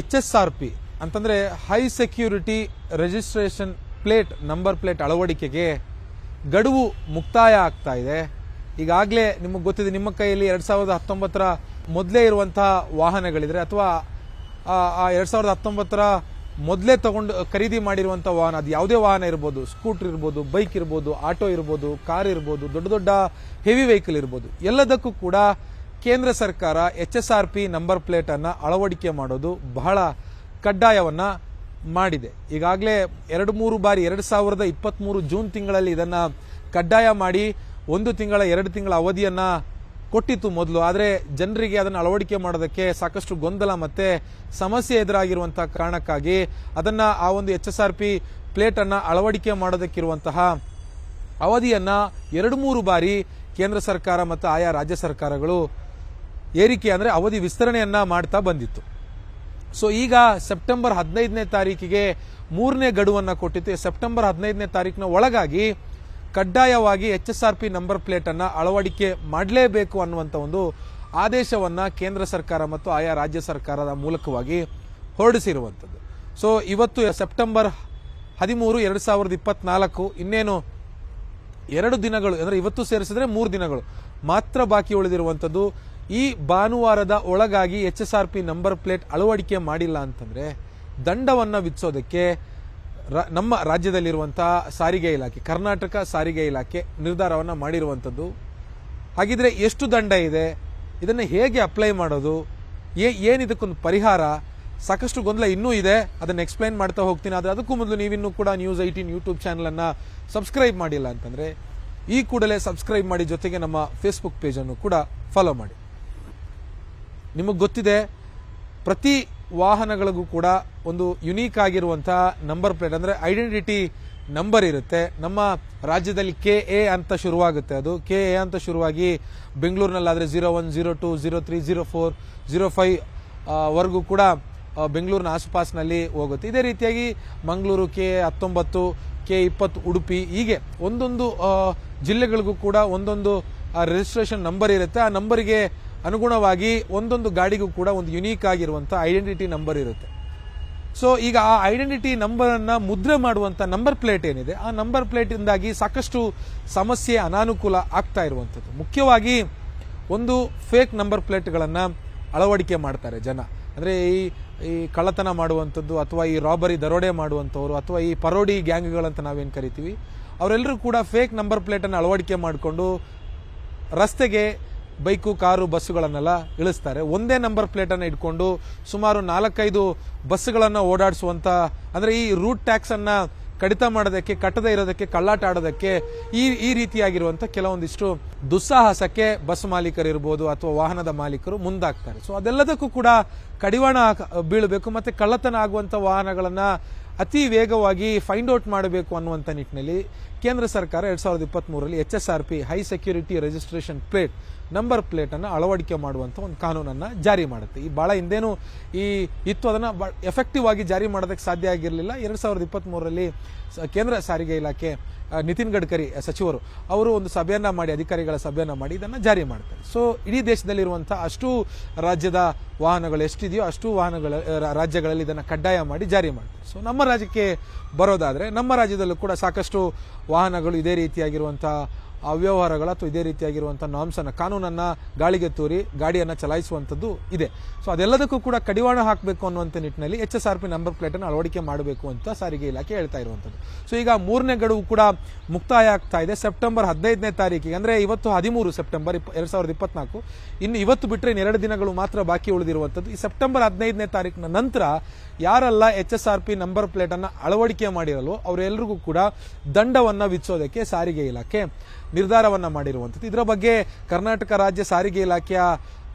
HSRP ಅಂತಂದ್ರೆ high security registration plate number plate ಅಳವಡಿಕೆಗೆ ಗಡುವು ಮುಕ್ತಾಯ ಆಗ್ತಾ ಇದೆ. ಈಗಾಗಲೇ ನಿಮಗೆ ಗೊತ್ತಿದೆ, ನಿಮ್ಮ ಕೈಯಲ್ಲಿ 2019ರ ಮೊದಲೇ ಇರುವಂತಹ ವಾಹನಗಳಿದ್ರೆ ಅಥವಾ 2019ರ ಮೊದಲೇ ತಗೊಂಡು ಖರೀದಿ ಮಾಡಿರುವಂತಹ ವಾಹನ, ಅದು ಯಾವುದೇ ವಾಹನ ಇರ್ಬೋದು, ಸ್ಕೂಟರ್ ಇರ್ಬೋದು, ಬೈಕ್ ಇರ್ಬೋದು, ಆಟೋ ಇರ್ಬೋದು, ಕಾರ್ ಇರ್ಬೋದು, ದೊಡ್ಡ ದೊಡ್ಡ ಹೆವಿ ವೆಹಿಕಲ್ ಇರ್ಬೋದು, ಎಲ್ಲದಕ್ಕೂ ಕೂಡ ಕೇಂದ್ರ ಸರ್ಕಾರ HSRP ನಂಬರ್ ಪ್ಲೇಟ್ ಅನ್ನ ಅಳವಡಿಕೆ ಮಾಡೋದು ಬಹಳ ಕಡ್ಡಾಯವನ್ನ ಮಾಡಿದೆ. ಈಗಾಗಲೇ 2-3 ಬಾರಿ 2023 ಜೂನ್ ತಿಂಗಳಲ್ಲಿ ಇದನ್ನ ಕಡ್ಡಾಯ ಮಾಡಿ 1 ತಿಂಗಳ 2 ತಿಂಗಳ ಅವಧಿಯನ್ನ ಕೊಟ್ಟಿತ್ತು ಮೊದಲು. ಆದರೆ ಜನರಿಗೆ ಅದನ್ನು ಅಳವಡಿಕೆ ಮಾಡೋದಕ್ಕೆ ಸಾಕಷ್ಟು ಗೊಂದಲ ಮತ್ತೆ ಸಮಸ್ಯೆ ಎದುರಾಗಿರುವಂತಹ ಕಾರಣಕ್ಕಾಗಿ ಅದನ್ನ ಆ ಒಂದು HSRP ಪ್ಲೇಟ್ ಅನ್ನ ಅಳವಡಿಕೆ ಮಾಡೋದಕ್ಕಿರುವಂತಹ ಅವಧಿಯನ್ನ 2-3 ಬಾರಿ ಕೇಂದ್ರ ಸರ್ಕಾರ ಮತ್ತು ಆಯಾ ರಾಜ್ಯ ಸರ್ಕಾರಗಳು ಏರಿಕೆ ಅಂದ್ರೆ ಅವಧಿ ವಿಸ್ತರಣೆಯನ್ನ ಮಾಡ್ತಾ ಬಂದಿತ್ತು. ಸೊ ಈಗ ಸೆಪ್ಟೆಂಬರ್ 15ನೇ ತಾರೀಕಿಗೆ 3ನೇ ಗಡುವನ್ನ ಕೊಟ್ಟಿತ್ತು. ಸೆಪ್ಟೆಂಬರ್ 15ನೇ ತಾರೀಕಿನ ಒಳಗಾಗಿ ಕಡ್ಡಾಯವಾಗಿ HSRP ನಂಬರ್ ಪ್ಲೇಟ್ ಅನ್ನ ಅಳವಡಿಕೆ ಮಾಡಲೇಬೇಕು ಅನ್ನುವಂತ ಒಂದು ಆದೇಶವನ್ನ ಕೇಂದ್ರ ಸರ್ಕಾರ ಮತ್ತು ಆಯಾ ರಾಜ್ಯ ಸರ್ಕಾರದ ಮೂಲಕವಾಗಿ ಹೊರಡಿಸಿರುವಂತದ್ದು. ಸೊ ಇವತ್ತು ಸೆಪ್ಟೆಂಬರ್ 13, 2024 ಇನ್ನೇನು 2 ದಿನಗಳು ಅಂದ್ರೆ ಇವತ್ತು ಸೇರಿಸಿದ್ರೆ 3 ದಿನಗಳು ಮಾತ್ರ ಬಾಕಿ ಉಳಿದಿರುವಂತದ್ದು. ಈ ಭಾನುವಾರದ ಒಳಗಾಗಿ HSRP ನಂಬರ್ ಪ್ಲೇಟ್ ಅಳವಡಿಕೆ ಮಾಡಿಲ್ಲ ಅಂತಂದ್ರೆ ದಂಡವನ್ನ ವಿಧಿಸೋದಕ್ಕೆ ನಮ್ಮ ರಾಜ್ಯದಲ್ಲಿರುವಂತಹ ಸಾರಿಗೆ ಇಲಾಖೆ, ಕರ್ನಾಟಕ ಸಾರಿಗೆ ಇಲಾಖೆ ನಿರ್ಧಾರವನ್ನ ಮಾಡಿರುವಂತದ್ದು. ಹಾಗಿದ್ರೆ ಎಷ್ಟು ದಂಡ ಇದೆ, ಇದನ್ನ ಹೇಗೆ ಅಪ್ಲೈ ಮಾಡೋದು, ಏನಿದಕ್ಕೊಂದು ಪರಿಹಾರ, ಸಾಕಷ್ಟು ಗೊಂದಲ ಇನ್ನೂ ಇದೆ. ಅದನ್ನ ಎಕ್ಸ್ಪ್ಲೈನ್ ಮಾಡ್ತಾ ಹೋಗ್ತೀನಿ. ಆದ್ರೆ ಅದಕ್ಕೂ ಮೊದಲು ನೀವಿನ್ನೂ ಕೂಡ ನ್ಯೂಸ್ 18 ಯೂಟ್ಯೂಬ್ ಚಾನೆಲ್ ಅನ್ನ ಸಬ್ಸ್ಕ್ರೈಬ್ ಮಾಡಿಲ್ಲ ಅಂತಂದ್ರೆ ಈ ಕೂಡಲೇ ಸಬ್ಸ್ಕ್ರೈಬ್ ಮಾಡಿ, ಜೊತೆಗೆ ನಮ್ಮ ಫೇಸ್ಬುಕ್ ಪೇಜ್ ಅನ್ನು ಕೂಡ ಫಾಲೋ ಮಾಡಿ. ನಿಮಗೆ ಗೊತ್ತಿದೆ, ಪ್ರತಿ ವಾಹನಗಳಿಗೂ ಕೂಡ ಒಂದು ಯುನೀಕ್ ಆಗಿರುವಂತಹ ನಂಬರ್ ಪ್ಲೇಟ್ ಅಂದ್ರೆ ಐಡೆಂಟಿಟಿ ನಂಬರ್ ಇರುತ್ತೆ. ನಮ್ಮ ರಾಜ್ಯದಲ್ಲಿ KA ಅಂತ ಶುರುವಾಗುತ್ತೆ. ಅದು KA ಅಂತ ಶುರುವಾಗಿ ಬೆಂಗಳೂರಿನಲ್ಲಾದ್ರೆ 01, 02, 03, 04, 05 ವರೆಗೂ ಕೂಡ ಬೆಂಗಳೂರಿನ ಆಸುಪಾಸಿನಲ್ಲಿ ಹೋಗುತ್ತೆ. ಇದೇ ರೀತಿಯಾಗಿ ಮಂಗಳೂರು K19, K20 ಉಡುಪಿ, ಹೀಗೆ ಒಂದೊಂದು ಜಿಲ್ಲೆಗಳಿಗೂ ಕೂಡ ಒಂದೊಂದು ರಿಜಿಸ್ಟ್ರೇಷನ್ ನಂಬರ್ ಇರುತ್ತೆ. ಆ ನಂಬರಿಗೆ ಅನುಗುಣವಾಗಿ ಒಂದೊಂದು ಗಾಡಿಗೂ ಕೂಡ ಒಂದು ಯುನೀಕ್ ಆಗಿರುವಂತಹ ಐಡೆಂಟಿಟಿ ನಂಬರ್ ಇರುತ್ತೆ. ಸೊ ಈಗ ಆ ಐಡೆಂಟಿಟಿ ನಂಬರ್ ಅನ್ನ ಮುದ್ರೆ ಮಾಡುವಂತ ನಂಬರ್ ಪ್ಲೇಟ್ ಏನಿದೆ, ಆ ನಂಬರ್ ಪ್ಲೇಟ್ ಇಂದಾಗಿ ಸಾಕಷ್ಟು ಸಮಸ್ಯೆ, ಅನಾನುಕೂಲ ಆಗ್ತಾ ಇರುವಂತದ್ದು. ಮುಖ್ಯವಾಗಿ ಒಂದು ಫೇಕ್ ನಂಬರ್ ಪ್ಲೇಟ್ಗಳನ್ನ ಅಳವಡಿಕೆ ಮಾಡ್ತಾರೆ ಜನ. ಅಂದ್ರೆ ಈ ಕಳ್ಳತನ ಮಾಡುವಂಥದ್ದು ಅಥವಾ ಈ ರಾಬರಿ, ದರೋಡೆ ಮಾಡುವಂಥವ್ರು ಅಥವಾ ಈ ಪರೋಡಿ ಗ್ಯಾಂಗ್ಗಳಂತ ನಾವೇನು ಕರಿತೀವಿ, ಅವರೆಲ್ಲರೂ ಕೂಡ ಫೇಕ್ ನಂಬರ್ ಪ್ಲೇಟ್ ಅನ್ನು ಅಳವಡಿಕೆ ಮಾಡಿಕೊಂಡು ರಸ್ತೆಗೆ ಬೈಕು, ಕಾರು, ಬಸ್ಸುಗಳನ್ನೆಲ್ಲ ಇಳಿಸ್ತಾರೆ. ಒಂದೇ ನಂಬರ್ ಪ್ಲೇಟ್ ಅನ್ನು ಇಟ್ಕೊಂಡು ಸುಮಾರು 4-5 ಬಸ್ಸುಗಳನ್ನ ಓಡಾಡಿಸುವಂತ, ಅಂದ್ರೆ ಈ ರೂಟ್ ಟ್ಯಾಕ್ಸ್ ಅನ್ನ ಕಡಿತ ಮಾಡೋದಕ್ಕೆ, ಕಟ್ಟದೇ ಇರೋದಕ್ಕೆ, ಕಳ್ಳಾಟ ಆಡೋದಕ್ಕೆ ಈ ರೀತಿಯಾಗಿರುವಂತ ಕೆಲವೊಂದಿಷ್ಟು ದುಸ್ಸಾಹಸಕ್ಕೆ ಬಸ್ ಮಾಲೀಕರಿರ್ಬೋದು ಅಥವಾ ವಾಹನದ ಮಾಲೀಕರು ಮುಂದಾಗ್ತಾರೆ. ಸೊ ಅದೆಲ್ಲದಕ್ಕೂ ಕೂಡ ಕಡಿವಾಣ ಬೀಳಬೇಕು. ಮತ್ತೆ ಕಳ್ಳತನ ಆಗುವಂತ ವಾಹನಗಳನ್ನ ಅತಿ ವೇಗವಾಗಿ ಫೈಂಡ್ ಔಟ್ ಮಾಡಬೇಕು ಅನ್ನುವಂಥ ನಿಟ್ಟಿನಲ್ಲಿ ಕೇಂದ್ರ ಸರ್ಕಾರ 2023ರಲ್ಲಿ HSRP high security registration plate number plate ಅನ್ನು ಅಳವಡಿಕೆ ಮಾಡುವಂತ ಒಂದು ಕಾನೂನನ್ನ ಜಾರಿ ಮಾಡುತ್ತೆ. ಈ ಬಹಳ ಹಿಂದೇನು ಇತ್ತು, ಅದನ್ನ ಎಫೆಕ್ಟಿವ್ ಆಗಿ ಜಾರಿ ಮಾಡೋದಕ್ಕೆ ಸಾಧ್ಯ ಆಗಿರಲಿಲ್ಲ. 2023ರಲ್ಲಿ ಕೇಂದ್ರ ಸಾರಿಗೆ ಇಲಾಖೆ ನಿತಿನ್ ಗಡ್ಕರಿ ಸಚಿವರು ಅವರು ಒಂದು ಸಭೆಯನ್ನ ಮಾಡಿ, ಅಧಿಕಾರಿಗಳ ಸಭೆಯನ್ನ ಮಾಡಿ ಇದನ್ನ ಜಾರಿ ಮಾಡ್ತಾರೆ. ಸೊ ಇಡೀ ದೇಶದಲ್ಲಿರುವಂತಹ ಅಷ್ಟು ರಾಜ್ಯದ ವಾಹನಗಳು ಎಷ್ಟಿದೆಯೋ ಅಷ್ಟು ರಾಜ್ಯಗಳಲ್ಲಿ ಇದನ್ನ ಕಡ್ಡಾಯ ಮಾಡಿ ಜಾರಿ ಮಾಡ್ತಾರೆ. ಸೊ ನಮ್ಮ ರಾಜ್ಯಕ್ಕೆ ಬರೋದಾದ್ರೆ ನಮ್ಮ ರಾಜ್ಯದಲ್ಲೂ ಕೂಡ ಸಾಕಷ್ಟು ವಾಹನಗಳು ಇದೇ ರೀತಿಯಾಗಿರುವಂತಹ ಅವ್ಯವಹಾರಗಳ ಅಥವಾ ಇದೇ ರೀತಿಯಾಗಿರುವಂತಹ ನಾರ್ಮ್ಸ್ ಅನ್ನ, ಕಾನೂನನ್ನ ಗಾಳಿಗೆ ತೂರಿ ಗಾಡಿಯನ್ನ ಚಲಾಯಿಸುವಂತದ್ದು ಇದೆ. ಸೊ ಅದೆಲ್ಲದಕ್ಕೂ ಕೂಡ ಕಡಿವಾಣ ಹಾಕಬೇಕು ಅನ್ನುವಂಥ ನಿಟ್ಟಿನಲ್ಲಿ HSRP ನಂಬರ್ ಪ್ಲೇಟ್ ಅನ್ನು ಅಳವಡಿಕೆ ಮಾಡಬೇಕು ಅಂತ ಸಾರಿಗೆ ಇಲಾಖೆ ಹೇಳ್ತಾ ಇರುವಂತದ್ದು. ಸೊ ಈಗ 3ನೇ ಗಡುವು ಕೂಡ ಮುಕ್ತಾಯ ಆಗ್ತಾ ಇದೆ ಸೆಪ್ಟೆಂಬರ್ 15ನೇ ತಾರೀಕಿಗೆ. ಅಂದ್ರೆ ಇವತ್ತು 13 ಸೆಪ್ಟೆಂಬರ್ 2024, ಇನ್ನು ಇವತ್ತು ಬಿಟ್ಟರೆ 2 ದಿನಗಳು ಮಾತ್ರ ಬಾಕಿ ಉಳಿದಿರುವಂತದ್ದು. ಈ ಸೆಪ್ಟೆಂಬರ್ 15ನೇ ತಾರೀಕಿನ ನಂತರ ಯಾರೆಲ್ಲ HSRP ನಂಬರ್ ಪ್ಲೇಟ್ ಅನ್ನ ಅಳವಡಿಕೆ ಮಾಡಿರಲ್ವೋ ಅವರೆಲ್ಲರಿಗೂ ಕೂಡ ದಂಡವನ್ನ ವಿಧಿಸೋದಕ್ಕೆ ಸಾರಿಗೆ ಇಲಾಖೆ ನಿರ್ಧಾರವನ್ನ ಮಾಡಿರುವಂತದ್ದು. ಇದರ ಬಗ್ಗೆ ಕರ್ನಾಟಕ ರಾಜ್ಯ ಸಾರಿಗೆ ಇಲಾಖೆಯ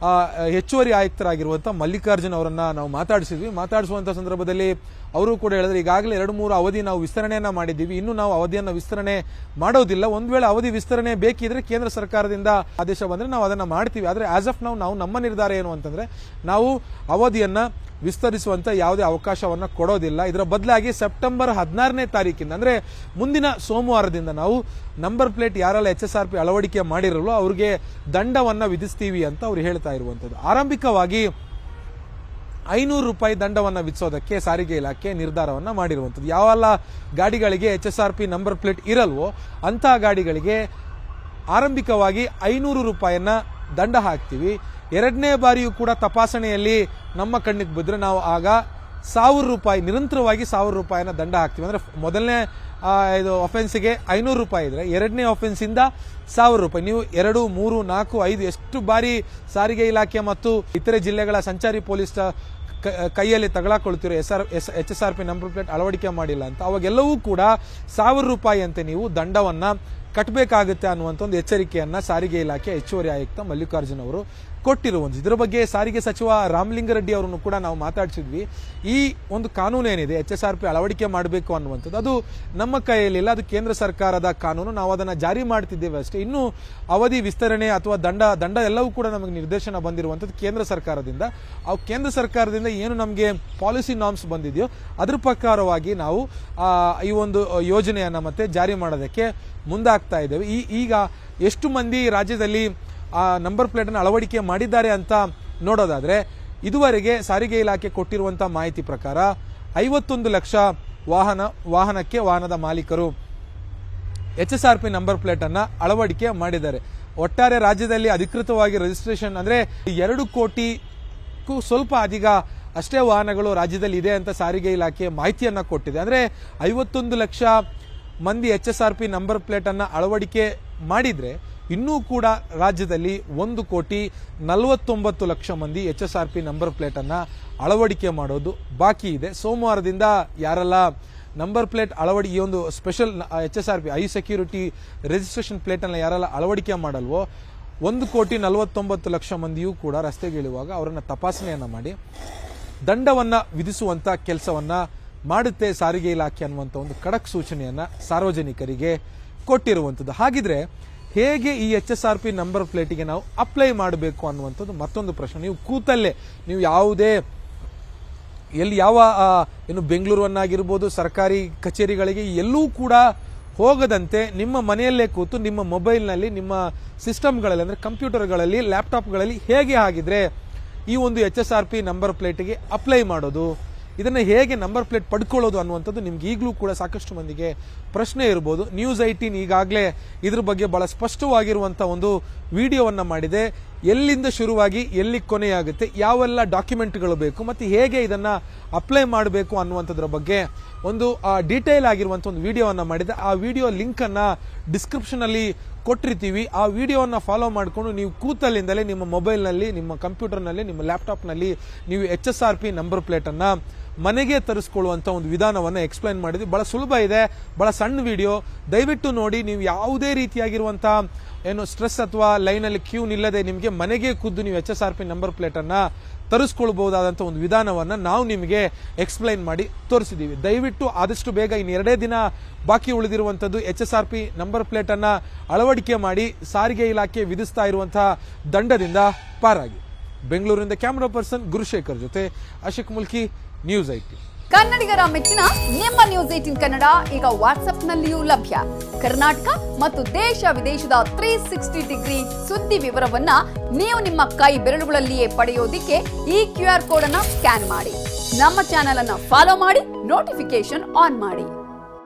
ಹೆಚ್ಚುವರಿ ಆಯುಕ್ತರಾಗಿರುವಂತಹ ಮಲ್ಲಿಕಾರ್ಜುನ್ ಅವರನ್ನ ನಾವು ಮಾತಾಡಿಸಿದ್ವಿ. ಮಾತಾಡಿಸುವಂತ ಸಂದರ್ಭದಲ್ಲಿ ಅವರು ಕೂಡ ಹೇಳಿದ್ರೆ, ಈಗಾಗಲೇ 2-3 ಅವಧಿ ನಾವು ವಿಸ್ತರಣೆಯನ್ನ ಮಾಡಿದ್ದೀವಿ, ಇನ್ನು ನಾವು ಅವಧಿಯನ್ನ ವಿಸ್ತರಣೆ ಮಾಡೋದಿಲ್ಲ. ಒಂದ್ ವೇಳೆ ಅವಧಿ ವಿಸ್ತರಣೆ ಬೇಕಿದ್ರೆ ಕೇಂದ್ರ ಸರ್ಕಾರದಿಂದ ಆದೇಶ ಬಂದ್ರೆ ನಾವು ಅದನ್ನ ಮಾಡ್ತೀವಿ. ಆದ್ರೆ ಆಸ್ ಆಫ್ ನಾವು ನಮ್ಮ ನಿರ್ಧಾರ ಏನು ಅಂತಂದ್ರೆ ನಾವು ಅವಧಿಯನ್ನ ವಿಸ್ತರಿಸುವಂತ ಯಾವುದೇ ಅವಕಾಶವನ್ನ ಕೊಡೋದಿಲ್ಲ. ಇದರ ಬದಲಾಗಿ ಸೆಪ್ಟೆಂಬರ್ 16ನೇ ತಾರೀಕಿಂದ ಅಂದ್ರೆ ಮುಂದಿನ ಸೋಮವಾರದಿಂದ ನಾವು ನಂಬರ್ ಪ್ಲೇಟ್ ಯಾರೆಲ್ಲ HSRP ಅಳವಡಿಕೆ ಮಾಡಿರಲು ಅವರಿಗೆ ದಂಡವನ್ನ ವಿಧಿಸ್ತೀವಿ ಅಂತ ಅವ್ರು ಹೇಳ್ತಾ ಇರುವಂತದ್ದು. ಆರಂಭಿಕವಾಗಿ 500 ರೂಪಾಯಿ ದಂಡವನ್ನು ವಿಧಿಸೋದಕ್ಕೆ ಸಾರಿಗೆ ಇಲಾಖೆ ನಿರ್ಧಾರವನ್ನ ಮಾಡಿರುವಂಥದ್ದು. ಯಾವೆಲ್ಲ ಗಾಡಿಗಳಿಗೆ HSRP ನಂಬರ್ ಪ್ಲೇಟ್ ಇರಲ್ವೋ ಅಂತಹ ಗಾಡಿಗಳಿಗೆ ಆರಂಭಿಕವಾಗಿ 500 ರೂಪಾಯಿಯನ್ನ ದಂಡ ಹಾಕ್ತೀವಿ. ಎರಡನೇ ಬಾರಿಯೂ ಕೂಡ ತಪಾಸಣೆಯಲ್ಲಿ ನಮ್ಮ ಕಣ್ಣಿಗೆ ಬಿದ್ದರೆ ನಾವು ಆಗ 1000 ರೂಪಾಯಿ ನಿರಂತರವಾಗಿ 1000 ರೂಪಾಯಿನ ದಂಡ ಹಾಕ್ತೀವಿ. ಅಂದ್ರೆ ಮೊದಲನೇ ಇದು ಅಫೆನ್ಸ್ಗೆ 500 ರೂಪಾಯಿ ಇದ್ರೆ ಎರಡನೇ ಅಫೆನ್ಸ್ ಇಂದ 1000 ರೂಪಾಯಿ. ನೀವು 2, 3, 4, 5 ಎಷ್ಟು ಬಾರಿ ಸಾರಿಗೆ ಇಲಾಖೆ ಮತ್ತು ಇತರೆ ಜಿಲ್ಲೆಗಳ ಸಂಚಾರಿ ಪೊಲೀಸ್ ಕೈಯಲ್ಲಿ ತಗೊಳ್ಕೊಳ್ತಿರೋ HSRP ನಂಬರ್ ಪ್ಲೇಟ್ ಅಳವಡಿಕೆ ಮಾಡಿಲ್ಲ ಅಂತ ಅವಾಗೆಲ್ಲವೂ ಕೂಡ 1000 ರೂಪಾಯಿ ಅಂತೆ ನೀವು ದಂಡವನ್ನ ಕಟ್ಟಬೇಕಾಗುತ್ತೆ ಅನ್ನುವಂಥ ಒಂದು ಎಚ್ಚರಿಕೆಯನ್ನ ಸಾರಿಗೆ ಇಲಾಖೆ ಹೆಚ್ಚುವರಿ ಆಯುಕ್ತ ಮಲ್ಲಿಕಾರ್ಜುನ್ ಅವರು ಕೊಟ್ಟಿರುವಂಥದ್ದು. ಇದರ ಬಗ್ಗೆ ಸಾರಿಗೆ ಸಚಿವ ರಾಮಲಿಂಗಾರೆಡ್ಡಿ ಅವರನ್ನು ಕೂಡ ನಾವು ಮಾತಾಡಿಸಿದ್ವಿ. ಈ ಒಂದು ಕಾನೂನು ಏನಿದೆ HSRP ಅಳವಡಿಕೆ ಮಾಡಬೇಕು ಅನ್ನುವಂಥದ್ದು ಅದು ನಮ್ಮ ಕೈಯಲ್ಲಿಲ್ಲ, ಅದು ಕೇಂದ್ರ ಸರ್ಕಾರದ ಕಾನೂನು, ನಾವು ಅದನ್ನು ಜಾರಿ ಮಾಡ್ತಿದ್ದೇವೆ ಅಷ್ಟೇ. ಇನ್ನು ಅವಧಿ ವಿಸ್ತರಣೆ ಅಥವಾ ದಂಡ ಎಲ್ಲವೂ ಕೂಡ ನಮಗೆ ನಿರ್ದೇಶನ ಬಂದಿರುವಂಥದ್ದು ಕೇಂದ್ರ ಸರ್ಕಾರದಿಂದ. ಆ ಕೇಂದ್ರ ಸರ್ಕಾರದಿಂದ ಏನು ನಮಗೆ ಪಾಲಿಸಿ ನಾರ್ಮ್ಸ್ ಬಂದಿದೆಯೋ ಅದ್ರ ಪ್ರಕಾರವಾಗಿ ನಾವು ಈ ಒಂದು ಯೋಜನೆಯನ್ನ ಮತ್ತೆ ಜಾರಿ ಮಾಡೋದಕ್ಕೆ ಮುಂದಾಗ್ತಾ ಇದ್ದೇವೆ. ಈಗ ಎಷ್ಟು ಮಂದಿ ರಾಜ್ಯದಲ್ಲಿ ಆ ನಂಬರ್ ಪ್ಲೇಟ್ ಅನ್ನು ಅಳವಡಿಕೆ ಮಾಡಿದ್ದಾರೆ ಅಂತ ನೋಡೋದಾದ್ರೆ ಇದುವರೆಗೆ ಸಾರಿಗೆ ಇಲಾಖೆ ಕೊಟ್ಟಿರುವಂತಹ ಮಾಹಿತಿ ಪ್ರಕಾರ 51 ಲಕ್ಷ ವಾಹನಕ್ಕೆ ವಾಹನದ ಮಾಲೀಕರು HSRP ನಂಬರ್ ಪ್ಲೇಟ್ ಅನ್ನ ಅಳವಡಿಕೆ ಮಾಡಿದ್ದಾರೆ. ಒಟ್ಟಾರೆ ರಾಜ್ಯದಲ್ಲಿ ಅಧಿಕೃತವಾಗಿ ರಿಜಿಸ್ಟ್ರೇಷನ್ ಅಂದ್ರೆ 2 ಕೋಟಿಗೂ ಸ್ವಲ್ಪ ಅಧಿಕ ಅಷ್ಟೇ ವಾಹನಗಳು ರಾಜ್ಯದಲ್ಲಿ ಇದೆ ಅಂತ ಸಾರಿಗೆ ಇಲಾಖೆ ಮಾಹಿತಿಯನ್ನ ಕೊಟ್ಟಿದೆ. ಅಂದ್ರೆ 51 ಲಕ್ಷ ಮಂದಿ HSRP ನಂಬರ್ ಪ್ಲೇಟ್ ಅನ್ನ ಅಳವಡಿಕೆ ಮಾಡಿದ್ರೆ ಇನ್ನೂ ಕೂಡ ರಾಜ್ಯದಲ್ಲಿ 1,49 ಲಕ್ಷ ಮಂದಿ HSRP ನಂಬರ್ ಪ್ಲೇಟ್ ಅನ್ನ ಅಳವಡಿಕೆ ಮಾಡೋದು ಬಾಕಿ ಇದೆ. ಸೋಮವಾರದಿಂದ ಯಾರೆಲ್ಲ ನಂಬರ್ ಪ್ಲೇಟ್ ಈ ಒಂದು special HSRP high security registration plate ಅನ್ನ ಯಾರೆಲ್ಲ ಅಳವಡಿಕೆ ಮಾಡಲ್ವೋ 1,49 ಲಕ್ಷ ಮಂದಿಯೂ ಕೂಡ ರಸ್ತೆಗಿಳಿಯುವಾಗ ಅವರನ್ನ ತಪಾಸಣೆಯನ್ನ ಮಾಡಿ ದಂಡವನ್ನ ವಿಧಿಸುವಂತ ಕೆಲಸವನ್ನ ಮಾಡುತ್ತೆ ಸಾರಿಗೆ ಇಲಾಖೆ ಅನ್ನುವಂಥ ಒಂದು ಖಡಕ್ ಸೂಚನೆಯನ್ನ ಸಾರ್ವಜನಿಕರಿಗೆ ಕೊಟ್ಟಿರುವಂಥದ್ದು. ಹಾಗಿದ್ರೆ ಹೇಗೆ ಈ HSRP ನಂಬರ್ ಪ್ಲೇಟಿಗೆ ನಾವು ಅಪ್ಲೈ ಮಾಡಬೇಕು ಅನ್ನುವಂಥದ್ದು ಮತ್ತೊಂದು ಪ್ರಶ್ನೆ. ನೀವು ಕೂತಲ್ಲೇ ನೀವು ಯಾವುದೇ ಯಾವ ಏನು ಬೆಂಗಳೂರನ್ನಾಗಿರ್ಬೋದು ಸರ್ಕಾರಿ ಕಚೇರಿಗಳಿಗೆ ಎಲ್ಲೂ ಕೂಡ ಹೋಗದಂತೆ ನಿಮ್ಮ ಮನೆಯಲ್ಲೇ ಕೂತು ನಿಮ್ಮ ಮೊಬೈಲ್ನಲ್ಲಿ ನಿಮ್ಮ ಸಿಸ್ಟಮ್ಗಳಲ್ಲಿ ಅಂದ್ರೆ ಕಂಪ್ಯೂಟರ್ಗಳಲ್ಲಿ ಲ್ಯಾಪ್ಟಾಪ್ಗಳಲ್ಲಿ ಹೇಗೆ ಆಗಿದ್ರೆ ಈ ಒಂದು HSRP ನಂಬರ್ ಪ್ಲೇಟ್ಗೆ ಅಪ್ಲೈ ಮಾಡೋದು, ಇದನ್ನ ಹೇಗೆ ನಂಬರ್ ಪ್ಲೇಟ್ ಪಡ್ಕೊಳ್ಳೋದು ಅನ್ನುವಂಥದ್ದು ನಿಮ್ಗೆ ಈಗಲೂ ಕೂಡ ಸಾಕಷ್ಟು ಮಂದಿಗೆ ಪ್ರಶ್ನೆ ಇರಬಹುದು. ನ್ಯೂಸ್ 18 ಈಗಾಗಲೇ ಇದ್ರ ಬಗ್ಗೆ ಬಹಳ ಸ್ಪಷ್ಟವಾಗಿರುವಂತಹ ಒಂದು ವಿಡಿಯೋವನ್ನ ಮಾಡಿದೆ. ಎಲ್ಲಿಂದ ಶುರುವಾಗಿ ಎಲ್ಲಿ ಕೊನೆಯಾಗುತ್ತೆ, ಯಾವೆಲ್ಲ ಡಾಕ್ಯುಮೆಂಟ್ಗಳು ಬೇಕು ಮತ್ತೆ ಹೇಗೆ ಇದನ್ನ ಅಪ್ಲೈ ಮಾಡಬೇಕು ಅನ್ನುವಂಥದ್ರ ಬಗ್ಗೆ ಒಂದು ಡೀಟೇಲ್ ಆಗಿರುವಂತಹ ಒಂದು ವಿಡಿಯೋವನ್ನ ಮಾಡಿದೆ. ಆ ವಿಡಿಯೋ ಲಿಂಕ್ ಅನ್ನ ಡಿಸ್ಕ್ರಿಪ್ಷನ್ ಅಲ್ಲಿ ಕೊಟ್ಟಿರ್ತೀವಿ. ಆ ವಿಡಿಯೋವನ್ನ ಫಾಲೋ ಮಾಡಿಕೊಂಡು ನೀವು ಕೂತಲ್ಲಿಂದಲೇ ನಿಮ್ಮ ಮೊಬೈಲ್ನಲ್ಲಿ, ನಿಮ್ಮ ಕಂಪ್ಯೂಟರ್ನಲ್ಲಿ, ನಿಮ್ಮ ಲ್ಯಾಪ್ಟಾಪ್ನಲ್ಲಿ ನೀವು HSRP ನಂಬರ್ ಪ್ಲೇಟ್ ಅನ್ನ ಮನೆಗೆ ತರಿಸ್ಕೊಳ್ಳುವಂತ ಒಂದು ವಿಧಾನವನ್ನ ಎಕ್ಸ್ಪ್ಲೈನ್ ಮಾಡಿದ್ವಿ. ಬಹಳ ಸುಲಭ ಇದೆ, ಬಹಳ ಸಣ್ಣ ವಿಡಿಯೋ, ದಯವಿಟ್ಟು ನೋಡಿ. ನೀವು ಯಾವುದೇ ರೀತಿಯಾಗಿರುವಂತಹ ಏನು ಸ್ಟ್ರೆಸ್ ಅಥವಾ ಲೈನಲ್ಲಿ ಕ್ಯೂ ನಿಲ್ಲದೆ ನಿಮಗೆ ಮನೆಗೆ ಖುದ್ದು ನೀವು HSRP ನಂಬರ್ ಪ್ಲೇಟ್ ಅನ್ನ ತರಿಸ್ಕೊಳ್ಬಹುದಾದಂತ ಒಂದು ವಿಧಾನವನ್ನ ನಾವು ನಿಮಗೆ ಎಕ್ಸ್ಪ್ಲೈನ್ ಮಾಡಿ ತೋರಿಸಿದೀವಿ. ದಯವಿಟ್ಟು ಆದಷ್ಟು ಬೇಗ ಇನ್ನು 2 ದಿನ ಬಾಕಿ ಉಳಿದಿರುವಂತದ್ದು HSRP ನಂಬರ್ ಪ್ಲೇಟ್ ಅನ್ನ ಅಳವಡಿಕೆ ಮಾಡಿ ಸಾರಿಗೆ ಇಲಾಖೆ ವಿಧಿಸ್ತಾ ಇರುವಂತಹ ದಂಡದಿಂದ ಪಾರಾಗಿ. ಬೆಂಗಳೂರಿನಿಂದ ಕ್ಯಾಮರಾ ಪರ್ಸನ್ ಗುರುಶೇಖರ್ ಜೊತೆ ಅಶೋಕ್ ಮುಲ್ಕಿ, ನ್ಯೂಸ್ 18. ಕನ್ನಡಿಗರ ಮೆಚ್ಚಿನ ನಿಮ್ಮ ನ್ಯೂಸ್ 18 ಕನ್ನಡ ಈಗ ವಾಟ್ಸ್ಆಪ್ನಲ್ಲಿಯೂ ಲಭ್ಯ. ಕರ್ನಾಟಕ ಮತ್ತು ದೇಶ ವಿದೇಶದ 360 ಡಿಗ್ರಿ ಸುದ್ದಿ ವಿವರವನ್ನ ನೀವು ನಿಮ್ಮ ಕೈ ಬೆರಳುಗಳಲ್ಲಿಯೇ ಪಡೆಯೋದಿಕ್ಕೆ ಈ QR ಕೋಡ್ ಅನ್ನ ಸ್ಕ್ಯಾನ್ ಮಾಡಿ. ನಮ್ಮ ಚಾನೆಲ್ ಅನ್ನ ಫಾಲೋ ಮಾಡಿ, ನೋಟಿಫಿಕೇಶನ್ ಆನ್ ಮಾಡಿ.